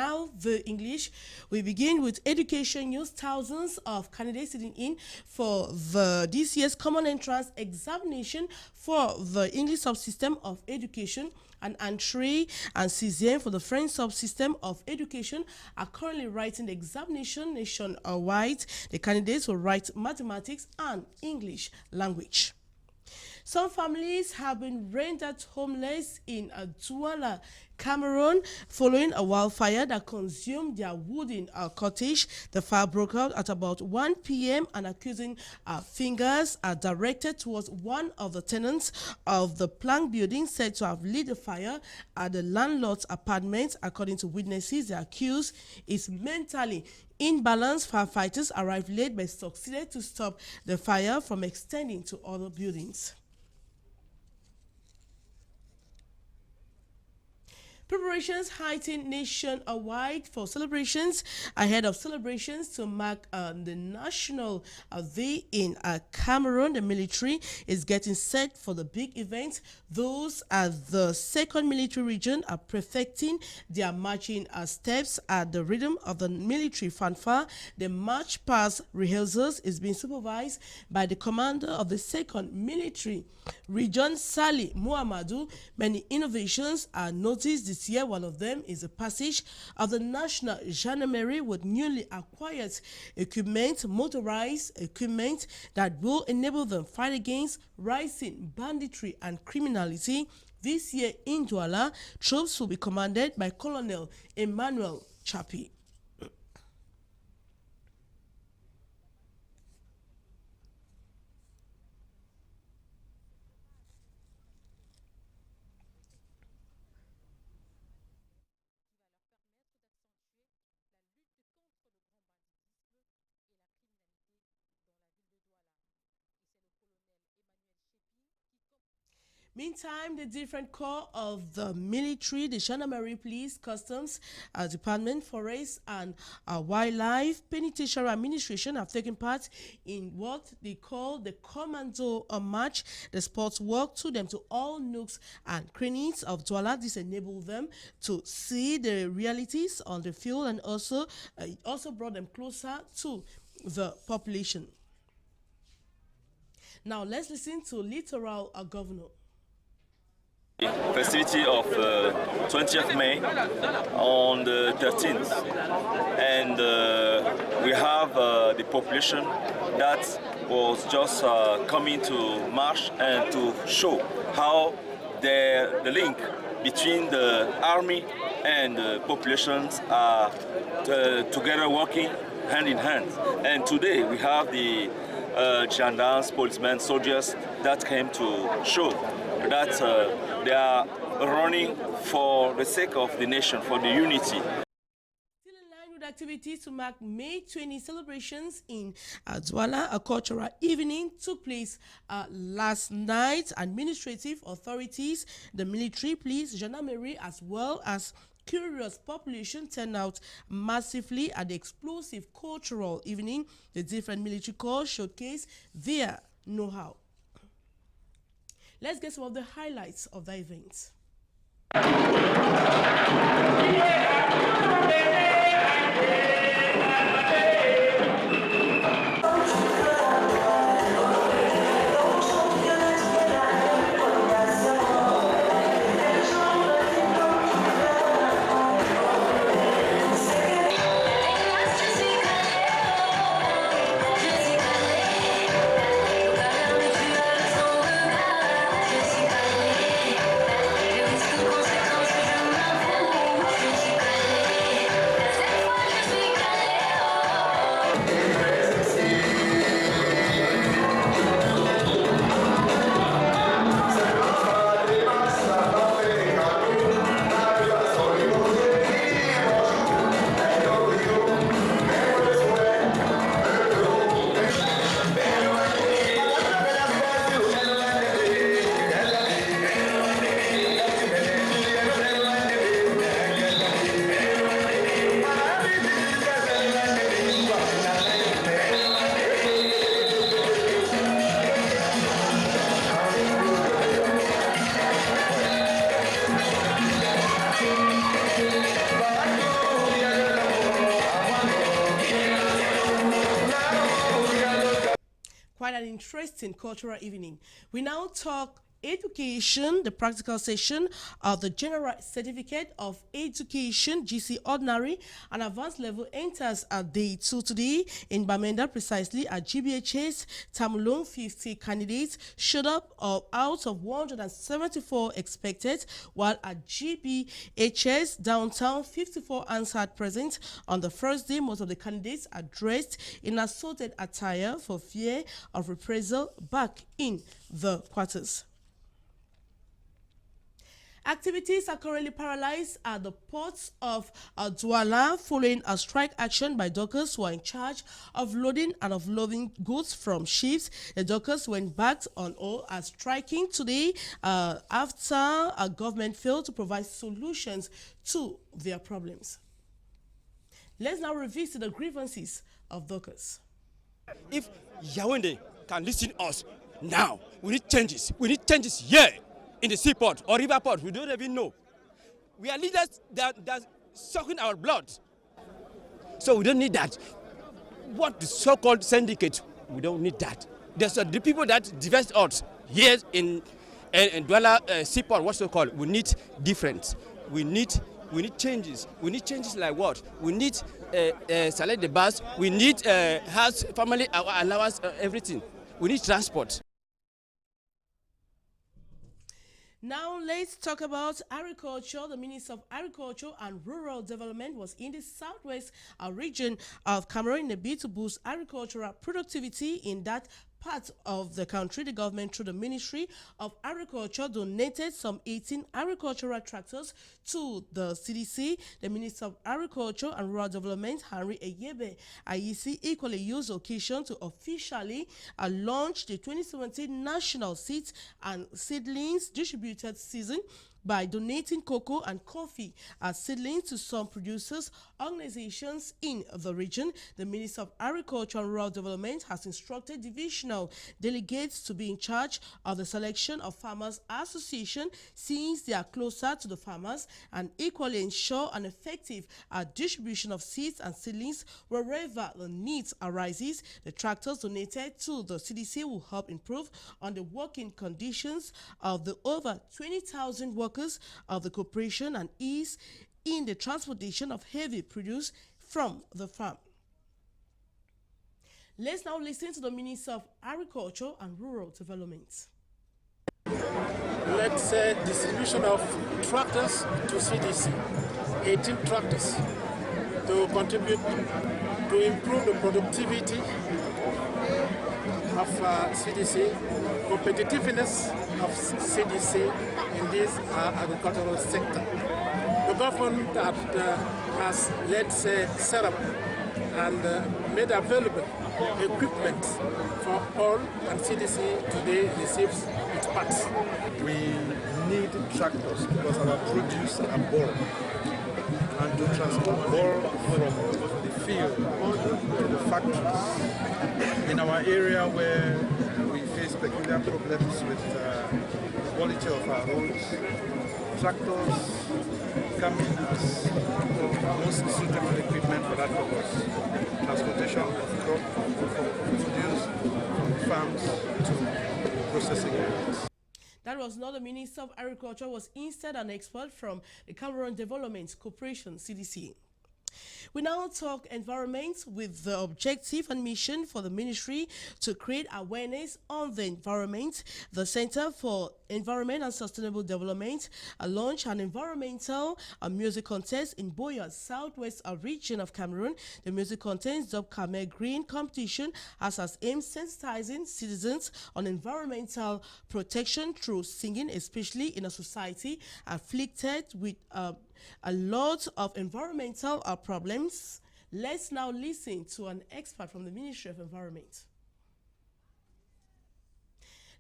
Canal, the English. We begin with education news. Thousands of candidates sitting in for this year's common entrance examination for the English subsystem of education and entrée and sixième for the French subsystem of education are currently writing the examination nationwide. The candidates will write mathematics and English language. Some families have been rendered homeless in Douala, Cameroon, following a wildfire that consumed their wooden cottage. The fire broke out at about 1 p.m. and accusing fingers are directed towards one of the tenants of the plank building said to have lit the fire at the landlord's apartment. According to witnesses, the accused is mentally imbalanced. Firefighters arrived late but succeeded to stop the fire from extending to other buildings. Preparations heightened nationwide for celebrations ahead of celebrations to mark the National Day in Cameroon. The military is getting set for the big event. Those at the 2nd Military Region are perfecting their marching steps at the rhythm of the military fanfare. The march past rehearsals is being supervised by the commander of the 2nd Military Region, Sali Muhammadu. Many innovations are noticed this year. One of them is the passage of the National Gendarmerie with newly acquired equipment, motorized equipment that will enable them fight against rising banditry and criminality. This year in Douala, troops will be commanded by Colonel Emmanuel Chapi. Meantime, the different corps of the military, the Gendarmerie, Police, Customs, Department, Forest and Wildlife, Penitentiary Administration have taken part in what they call the Commando March. The sports work to them to all nooks and crannies of Douala. This enabled them to see the realities on the field and also brought them closer to the population. Now let's listen to Littoral Governor. Festivity of 20th May on the 13th, and we have the population that was just coming to march and to show how the link between the army and the populations are together working hand in hand. And today we have the gendarmes, policemen, soldiers that came to show that they are running for the sake of the nation, for the unity. Still in line with activities to mark May 20 celebrations in Douala, a cultural evening took place last night. Administrative authorities, the military, police, gendarmerie, as well as curious population turned out massively at the explosive cultural evening. The different military corps showcase their know-how. Let's get some of the highlights of the event. an interesting cultural evening. We now talk education, the practical session of the General Certificate of Education, GC Ordinary and Advanced Level enters at day 2 today in Bamenda, precisely at GBHS. Tamulong 50 candidates showed up out of 174 expected, while at GBHS downtown 54 answered present. On the first day, most of the candidates are dressed in assorted attire for fear of reprisal back in the quarters. Activities are currently paralyzed at the ports of Douala following a strike action by dockers who are in charge of loading and offloading goods from ships. The dockers went back on all as striking today after a government failed to provide solutions to their problems. Let's now revisit the grievances of dockers. If Yaoundé can listen to us now, we need changes. We need changes here. In the seaport or river port, we don't even know. We are leaders that sucking our blood. So we don't need that. What the so-called syndicate, we don't need that. There's the people that divest us here in Douala seaport, what's so called. We need difference. We need changes. We need changes like what? We need salary the bus. We need house, family allowance, everything. We need transport. Now let's talk about agriculture. The Minister of Agriculture and Rural Development was in the southwest region of Cameroon in a bid to boost agricultural productivity in that part of the country. The government, through the Ministry of Agriculture, donated some 18 agricultural tractors to the CDC. The Minister of Agriculture and Rural Development, Henry Eyebe Ayisi, equally used the occasion to officially launch the 2017 National Seeds and Seedlings Distributed Season by donating cocoa and coffee as seedlings to some producers' organizations in the region. The Minister of Agriculture and Rural Development has instructed divisional delegates to be in charge of the selection of farmers' association since they are closer to the farmers, and equally ensure an effective distribution of seeds and seedlings wherever the needs arises. The tractors donated to the CDC will help improve on the working conditions of the over 20,000 workers of the corporation and ease in the transportation of heavy produce from the farm. Let's now listen to the Minister of Agriculture and Rural Development. Let's say distribution of tractors to CDC, 18 tractors to contribute to improve the productivity of CDC, competitiveness of CDC in this agricultural sector. The government has, let's say, set up and made available equipment for all, and CDC today receives its parts. We need tractors because our produce are born, and to transport born from the field to the factories. In our area where we face peculiar problems with the quality of our roads, tractors come in as most suitable equipment for that purpose. Transportation of crop produce from farms to processing areas. That was not the Minister of Agriculture, was instead an expert from the Cameroon Development Corporation, CDC. We now talk environment with the objective and mission for the ministry to create awareness on the environment. The Center for Environment and Sustainable Development launched an environmental music contest in Boya, southwest region of Cameroon. The music contest, dubbed Camel Green Competition, has as aim sensitizing citizens on environmental protection through singing, especially in a society afflicted with a lot of environmental problems. Let's now listen to an expert from the Ministry of Environment.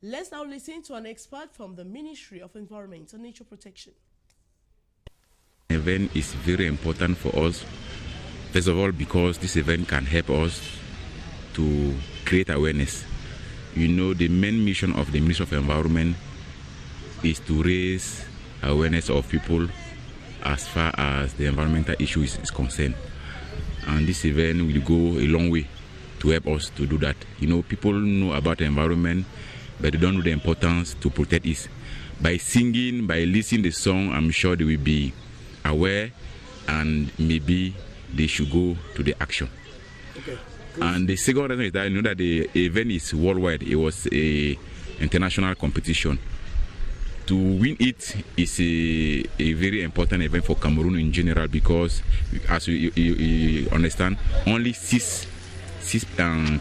Let's now listen to an expert from the Ministry of Environment and Nature Protection. Event is very important for us. First of all, because this event can help us to create awareness. You know, the main mission of the Ministry of Environment is to raise awareness of people as far as the environmental issue is concerned. And this event will go a long way to help us to do that. You know, people know about the environment, but they don't know the importance to protect it. By singing, by listening to the song, I'm sure they will be aware, and maybe they should go to the action. Okay. And the second reason is that I know that the event is worldwide. It was a international competition. To win it is a very important event for Cameroon in general, because, as you understand, only six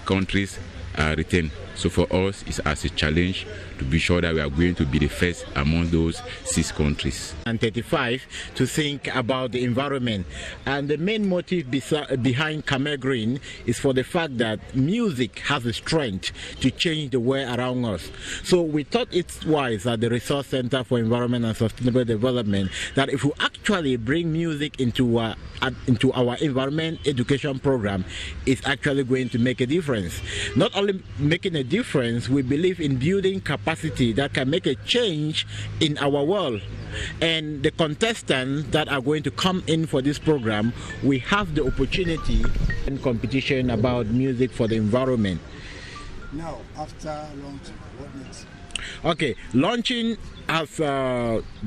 countries are retained. So for us, it's as a challenge to be sure that we are going to be the first among those 6 countries. And 35 to think about the environment. And the main motive behind Camel Green is for the fact that music has the strength to change the world around us. So we thought it's wise at the Resource Center for Environment and Sustainable Development that if we actually bring music into our environment education program, it's actually going to make a difference. Not only making a difference, we believe in building capacity that can make a change in our world. And the contestants that are going to come in for this program, we have the opportunity and competition about music for the environment. Now, after launching, what next? Okay, launching has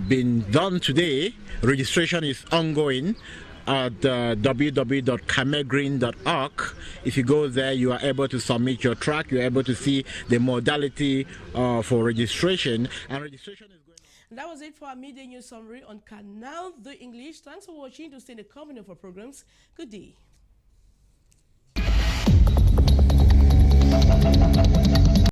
been done today. Registration is ongoing at www.camelgreen.org. If you go there, you are able to submit your track. You're able to see the modality for registration, and registration is going on. And that was it for our midday news summary on Canal, the English. Thanks for watching. To stay in the company of our programs. Good day.